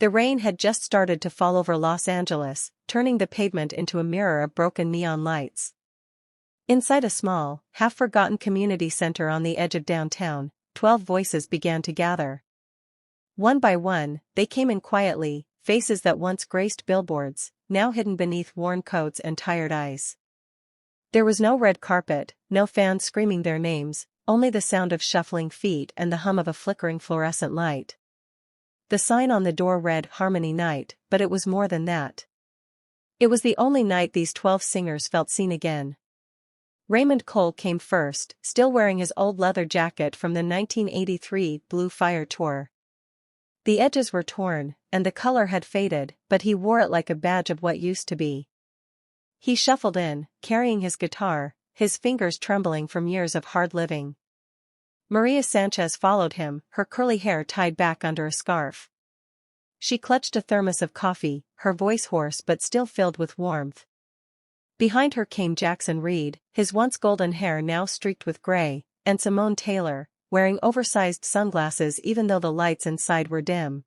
The rain had just started to fall over Los Angeles, turning the pavement into a mirror of broken neon lights. Inside a small, half-forgotten community center on the edge of downtown, 12 voices began to gather. One by one, they came in quietly, faces that once graced billboards, now hidden beneath worn coats and tired eyes. There was no red carpet, no fans screaming their names, only the sound of shuffling feet and the hum of a flickering fluorescent light. The sign on the door read Harmony Night, but it was more than that. It was the only night these 12 singers felt seen again. Raymond Cole came first, still wearing his old leather jacket from the 1983 Blue Fire tour. The edges were torn, and the color had faded, but he wore it like a badge of what used to be. He shuffled in, carrying his guitar, his fingers trembling from years of hard living. Maria Sanchez followed him, her curly hair tied back under a scarf. She clutched a thermos of coffee, her voice hoarse but still filled with warmth. Behind her came Jackson Reed, his once golden hair now streaked with gray, and Simone Taylor, wearing oversized sunglasses even though the lights inside were dim.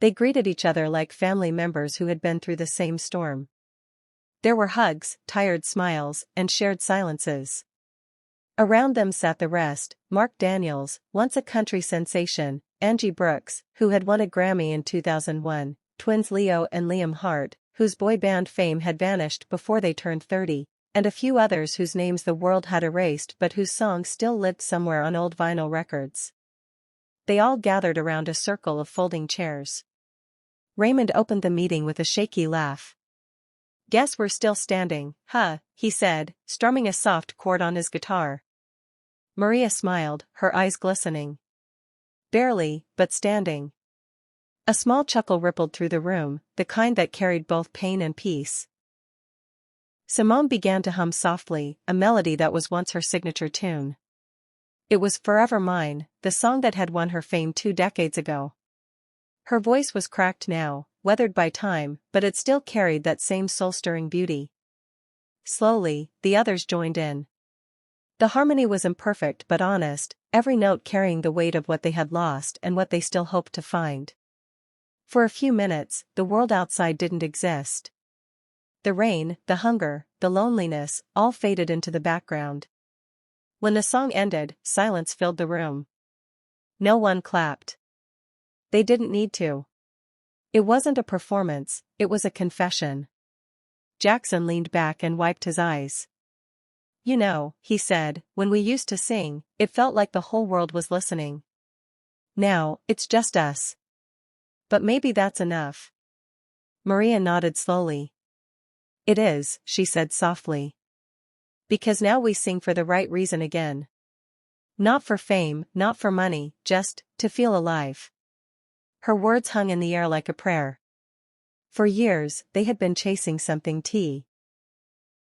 They greeted each other like family members who had been through the same storm. There were hugs, tired smiles, and shared silences. Around them sat the rest: Mark Daniels, once a country sensation, Angie Brooks, who had won a Grammy in 2001, twins Leo and Liam Hart, whose boy band fame had vanished before they turned 30, and a few others whose names the world had erased but whose songs still lived somewhere on old vinyl records. They all gathered around a circle of folding chairs. Raymond opened the meeting with a shaky laugh. "Guess we're still standing, huh?" he said, strumming a soft chord on his guitar. Maria smiled, her eyes glistening. "Barely, but standing." A small chuckle rippled through the room, the kind that carried both pain and peace. Simone began to hum softly, a melody that was once her signature tune. It was Forever Mine, the song that had won her fame 2 decades ago. Her voice was cracked now, weathered by time, but it still carried that same soul-stirring beauty. Slowly, the others joined in. The harmony was imperfect but honest, every note carrying the weight of what they had lost and what they still hoped to find. For a few minutes, the world outside didn't exist. The rain, the hunger, the loneliness, all faded into the background. When the song ended, silence filled the room. No one clapped. They didn't need to. It wasn't a performance, it was a confession. Jackson leaned back and wiped his eyes. "You know," he said, "when we used to sing, it felt like the whole world was listening. Now, it's just us. But maybe that's enough." Maria nodded slowly. "It is," she said softly. "Because now we sing for the right reason again. Not for fame, not for money, just to feel alive." Her words hung in the air like a prayer. For years, they had been chasing something